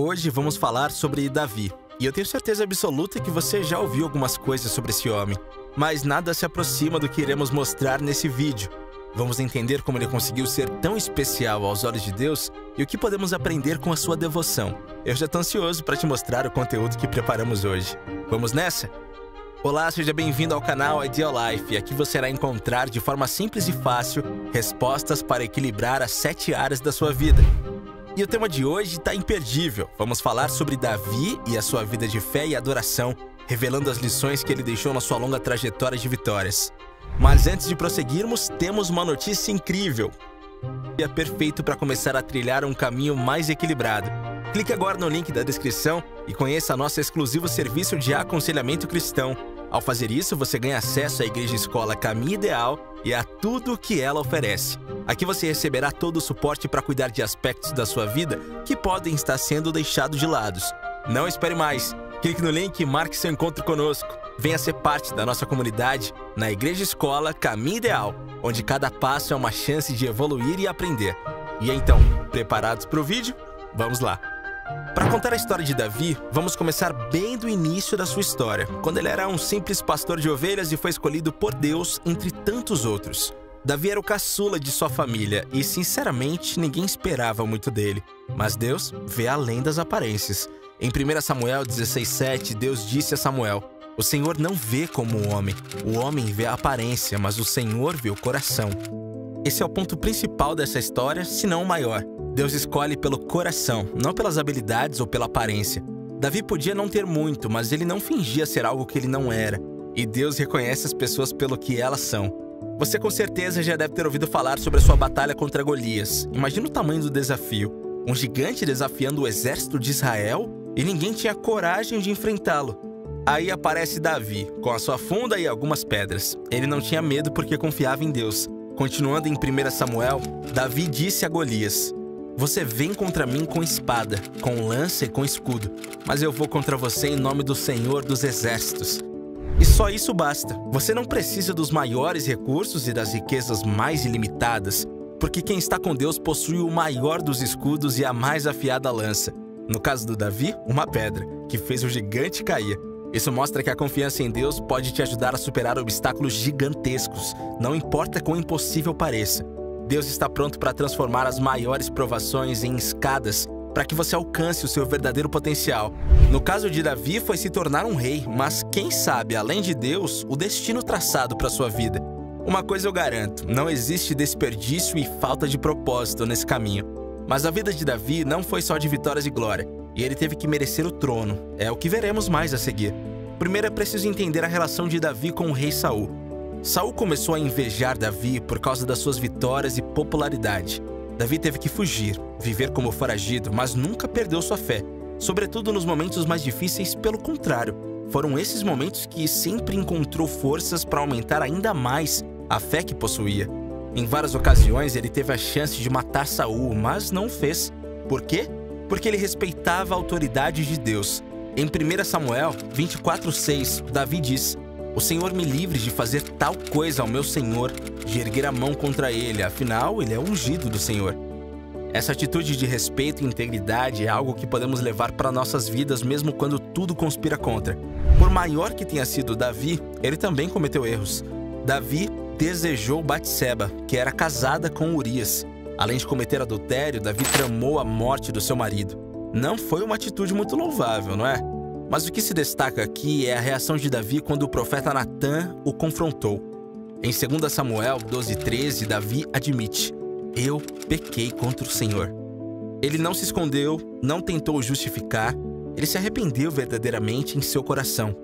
Hoje vamos falar sobre Davi. E eu tenho certeza absoluta que você já ouviu algumas coisas sobre esse homem, mas nada se aproxima do que iremos mostrar nesse vídeo. Vamos entender como ele conseguiu ser tão especial aos olhos de Deus e o que podemos aprender com a sua devoção. Eu já estou ansioso para te mostrar o conteúdo que preparamos hoje. Vamos nessa? Olá, seja bem-vindo ao canal Ideal Life. Aqui você irá encontrar de forma simples e fácil respostas para equilibrar as 7 áreas da sua vida. E o tema de hoje está imperdível. Vamos falar sobre Davi e a sua vida de fé e adoração, revelando as lições que ele deixou na sua longa trajetória de vitórias. Mas antes de prosseguirmos, temos uma notícia incrível. É perfeito para começar a trilhar um caminho mais equilibrado. Clique agora no link da descrição e conheça nosso exclusivo serviço de aconselhamento cristão. Ao fazer isso, você ganha acesso à Igreja Escola Caminho Ideal e a tudo o que ela oferece. Aqui você receberá todo o suporte para cuidar de aspectos da sua vida que podem estar sendo deixados de lado. Não espere mais. Clique no link e marque seu encontro conosco. Venha ser parte da nossa comunidade na Igreja Escola Caminho Ideal, onde cada passo é uma chance de evoluir e aprender. E então, preparados para o vídeo? Vamos lá! Para contar a história de Davi, vamos começar bem do início da sua história, quando ele era um simples pastor de ovelhas e foi escolhido por Deus entre tantos outros. Davi era o caçula de sua família e, sinceramente, ninguém esperava muito dele. Mas Deus vê além das aparências. Em 1 Samuel 16:7, Deus disse a Samuel: "O Senhor não vê como o homem vê a aparência, mas o Senhor vê o coração." Esse é o ponto principal dessa história, se não o maior. Deus escolhe pelo coração, não pelas habilidades ou pela aparência. Davi podia não ter muito, mas ele não fingia ser algo que ele não era. E Deus reconhece as pessoas pelo que elas são. Você com certeza já deve ter ouvido falar sobre a sua batalha contra Golias. Imagina o tamanho do desafio. Um gigante desafiando o exército de Israel e ninguém tinha coragem de enfrentá-lo. Aí aparece Davi, com a sua funda e algumas pedras. Ele não tinha medo porque confiava em Deus. Continuando em 1 Samuel, Davi disse a Golias: "Você vem contra mim com espada, com lança e com escudo, mas eu vou contra você em nome do Senhor dos Exércitos." E só isso basta. Você não precisa dos maiores recursos e das riquezas mais ilimitadas, porque quem está com Deus possui o maior dos escudos e a mais afiada lança. No caso do Davi, uma pedra, que fez o gigante cair. Isso mostra que a confiança em Deus pode te ajudar a superar obstáculos gigantescos, não importa quão impossível pareça. Deus está pronto para transformar as maiores provações em escadas, para que você alcance o seu verdadeiro potencial. No caso de Davi, foi se tornar um rei, mas quem sabe, além de Deus, o destino traçado para sua vida. Uma coisa eu garanto, não existe desperdício e falta de propósito nesse caminho. Mas a vida de Davi não foi só de vitórias e glória, e ele teve que merecer o trono. É o que veremos mais a seguir. Primeiro é preciso entender a relação de Davi com o rei Saul. Saul começou a invejar Davi por causa das suas vitórias e popularidade. Davi teve que fugir, viver como foragido, mas nunca perdeu sua fé. Sobretudo nos momentos mais difíceis, pelo contrário. Foram esses momentos que sempre encontrou forças para aumentar ainda mais a fé que possuía. Em várias ocasiões ele teve a chance de matar Saul, mas não o fez. Por quê? Porque ele respeitava a autoridade de Deus. Em 1 Samuel 24:6, Davi diz: "O Senhor me livre de fazer tal coisa ao meu Senhor, de erguer a mão contra ele, afinal, ele é ungido do Senhor." Essa atitude de respeito e integridade é algo que podemos levar para nossas vidas mesmo quando tudo conspira contra. Por maior que tenha sido Davi, ele também cometeu erros. Davi desejou Batseba, que era casada com Urias. Além de cometer adultério, Davi tramou a morte do seu marido. Não foi uma atitude muito louvável, não é? Mas o que se destaca aqui é a reação de Davi quando o profeta Natã o confrontou. Em 2 Samuel 12:13, Davi admite: "Eu pequei contra o Senhor." Ele não se escondeu, não tentou justificar, ele se arrependeu verdadeiramente em seu coração.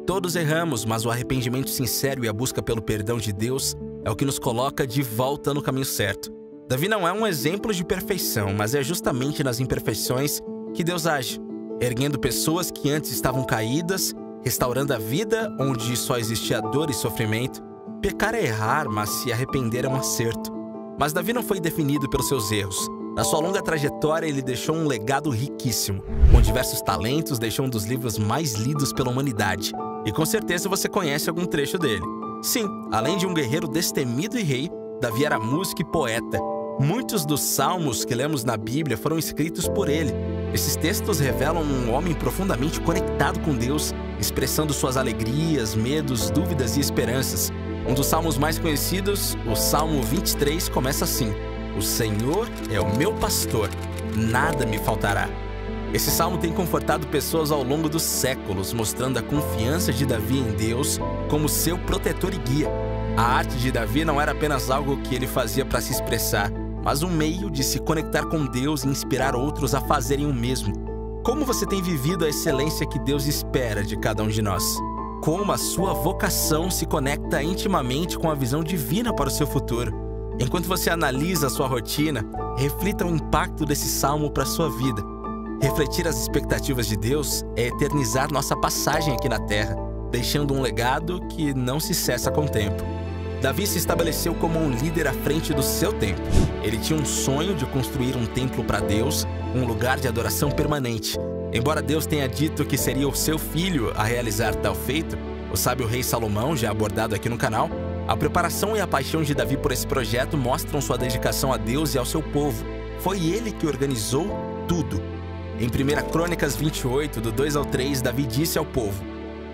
Todos erramos, mas o arrependimento sincero e a busca pelo perdão de Deus é o que nos coloca de volta no caminho certo. Davi não é um exemplo de perfeição, mas é justamente nas imperfeições que Deus age, erguendo pessoas que antes estavam caídas, restaurando a vida onde só existia dor e sofrimento. Pecar é errar, mas se arrepender é um acerto. Mas Davi não foi definido pelos seus erros. Na sua longa trajetória, ele deixou um legado riquíssimo. Com diversos talentos, deixou um dos livros mais lidos pela humanidade. E com certeza você conhece algum trecho dele. Sim, além de um guerreiro destemido e rei, Davi era músico e poeta. Muitos dos salmos que lemos na Bíblia foram escritos por ele. Esses textos revelam um homem profundamente conectado com Deus, expressando suas alegrias, medos, dúvidas e esperanças. Um dos salmos mais conhecidos, o Salmo 23, começa assim: O Senhor é o meu pastor, nada me faltará. Esse salmo tem confortado pessoas ao longo dos séculos, mostrando a confiança de Davi em Deus como seu protetor e guia. A arte de Davi não era apenas algo que ele fazia para se expressar, mas um meio de se conectar com Deus e inspirar outros a fazerem o mesmo. Como você tem vivido a excelência que Deus espera de cada um de nós? Como a sua vocação se conecta intimamente com a visão divina para o seu futuro? Enquanto você analisa a sua rotina, reflita o impacto desse salmo para a sua vida. Refletir as expectativas de Deus é eternizar nossa passagem aqui na Terra, deixando um legado que não se cessa com o tempo. Davi se estabeleceu como um líder à frente do seu tempo. Ele tinha um sonho de construir um templo para Deus, um lugar de adoração permanente. Embora Deus tenha dito que seria o seu filho a realizar tal feito, o sábio rei Salomão, já abordado aqui no canal, a preparação e a paixão de Davi por esse projeto mostram sua dedicação a Deus e ao seu povo. Foi ele que organizou tudo. Em 1 Crônicas 28, do 2 ao 3, Davi disse ao povo: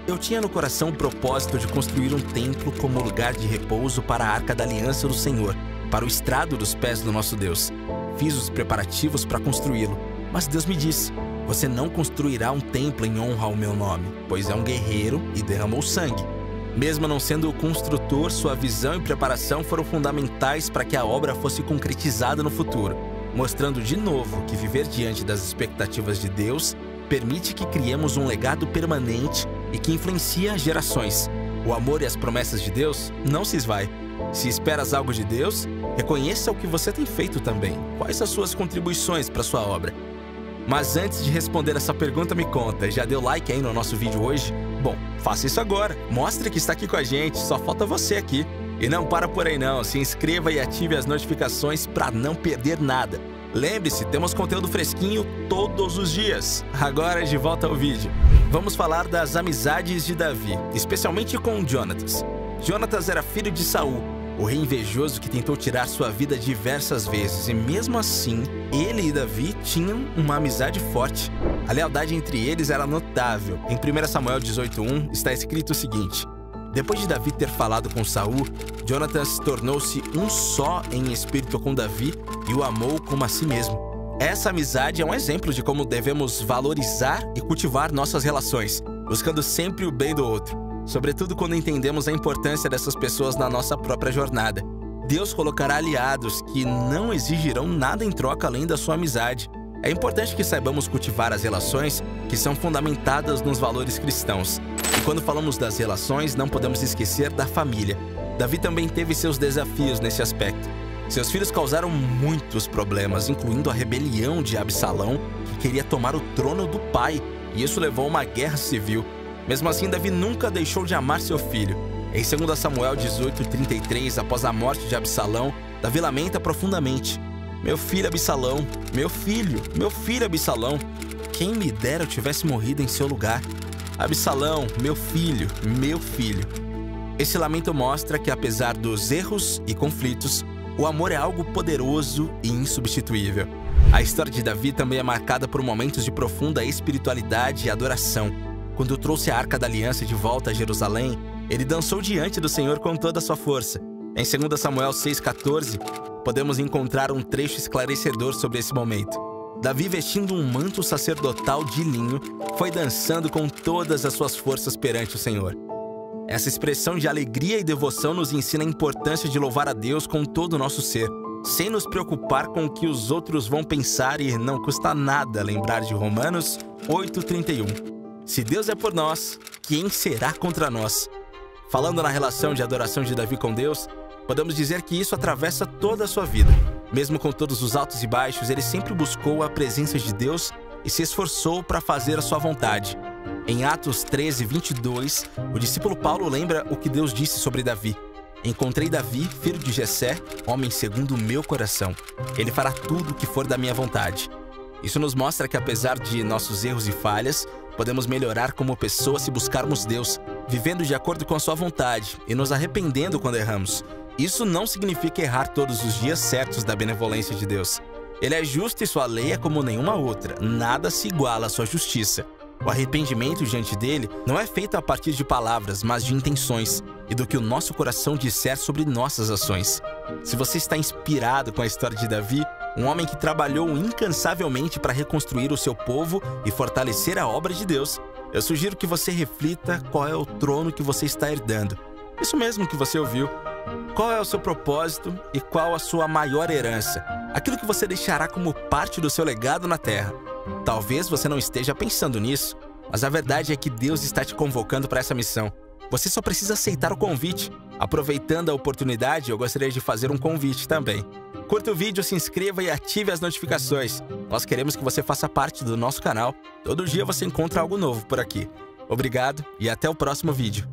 Eu tinha no coração o propósito de construir um templo como lugar de repouso para a Arca da Aliança do Senhor, para o estrado dos pés do nosso Deus. Fiz os preparativos para construí-lo, mas Deus me disse: Você não construirá um templo em honra ao meu nome, pois é um guerreiro e derramou sangue. Mesmo não sendo o construtor, sua visão e preparação foram fundamentais para que a obra fosse concretizada no futuro, mostrando de novo que viver diante das expectativas de Deus permite que criemos um legado permanente e que influencia gerações. O amor e as promessas de Deus não se esvai. Se esperas algo de Deus, reconheça o que você tem feito também. Quais as suas contribuições para a sua obra? Mas antes de responder essa pergunta, me conta, já deu like aí no nosso vídeo hoje? Bom, faça isso agora. Mostre que está aqui com a gente, só falta você aqui. E não para por aí não, se inscreva e ative as notificações para não perder nada. Lembre-se, temos conteúdo fresquinho todos os dias. Agora de volta ao vídeo. Vamos falar das amizades de Davi, especialmente com Jonatas. Jonatas era filho de Saul, o rei invejoso que tentou tirar sua vida diversas vezes, e mesmo assim, ele e Davi tinham uma amizade forte. A lealdade entre eles era notável. Em 1 Samuel 18:1 está escrito o seguinte: Depois de Davi ter falado com Saul, Jonatas tornou-se um só em espírito com Davi e o amou como a si mesmo. Essa amizade é um exemplo de como devemos valorizar e cultivar nossas relações, buscando sempre o bem do outro, sobretudo quando entendemos a importância dessas pessoas na nossa própria jornada. Deus colocará aliados que não exigirão nada em troca além da sua amizade. É importante que saibamos cultivar as relações que são fundamentadas nos valores cristãos. E quando falamos das relações, não podemos esquecer da família. Davi também teve seus desafios nesse aspecto. Seus filhos causaram muitos problemas, incluindo a rebelião de Absalão, que queria tomar o trono do pai, e isso levou a uma guerra civil. Mesmo assim, Davi nunca deixou de amar seu filho. Em 2 Samuel 18:33, após a morte de Absalão, Davi lamenta profundamente: Meu filho Absalão, meu filho Absalão, quem me dera eu tivesse morrido em seu lugar. Absalão, meu filho, meu filho. Esse lamento mostra que, apesar dos erros e conflitos, o amor é algo poderoso e insubstituível. A história de Davi também é marcada por momentos de profunda espiritualidade e adoração. Quando trouxe a Arca da Aliança de volta a Jerusalém, ele dançou diante do Senhor com toda a sua força. Em 2 Samuel 6:14, podemos encontrar um trecho esclarecedor sobre esse momento. Davi, vestindo um manto sacerdotal de linho, foi dançando com todas as suas forças perante o Senhor. Essa expressão de alegria e devoção nos ensina a importância de louvar a Deus com todo o nosso ser, sem nos preocupar com o que os outros vão pensar, e não custa nada lembrar de Romanos 8:31. Se Deus é por nós, quem será contra nós? Falando na relação de adoração de Davi com Deus, podemos dizer que isso atravessa toda a sua vida. Mesmo com todos os altos e baixos, ele sempre buscou a presença de Deus e se esforçou para fazer a sua vontade. Em Atos 13:22, o discípulo Paulo lembra o que Deus disse sobre Davi: Encontrei Davi, filho de Jessé, homem segundo o meu coração. Ele fará tudo o que for da minha vontade. Isso nos mostra que, apesar de nossos erros e falhas, podemos melhorar como pessoa se buscarmos Deus, vivendo de acordo com a sua vontade e nos arrependendo quando erramos. Isso não significa errar todos os dias certos da benevolência de Deus. Ele é justo e sua lei é como nenhuma outra. Nada se iguala à sua justiça. O arrependimento diante dele não é feito a partir de palavras, mas de intenções e do que o nosso coração disser sobre nossas ações. Se você está inspirado com a história de Davi, um homem que trabalhou incansavelmente para reconstruir o seu povo e fortalecer a obra de Deus, eu sugiro que você reflita qual é o trono que você está herdando. Isso mesmo que você ouviu. Qual é o seu propósito e qual a sua maior herança? Aquilo que você deixará como parte do seu legado na Terra. Talvez você não esteja pensando nisso, mas a verdade é que Deus está te convocando para essa missão. Você só precisa aceitar o convite. Aproveitando a oportunidade, eu gostaria de fazer um convite também. Curta o vídeo, se inscreva e ative as notificações. Nós queremos que você faça parte do nosso canal. Todo dia você encontra algo novo por aqui. Obrigado e até o próximo vídeo.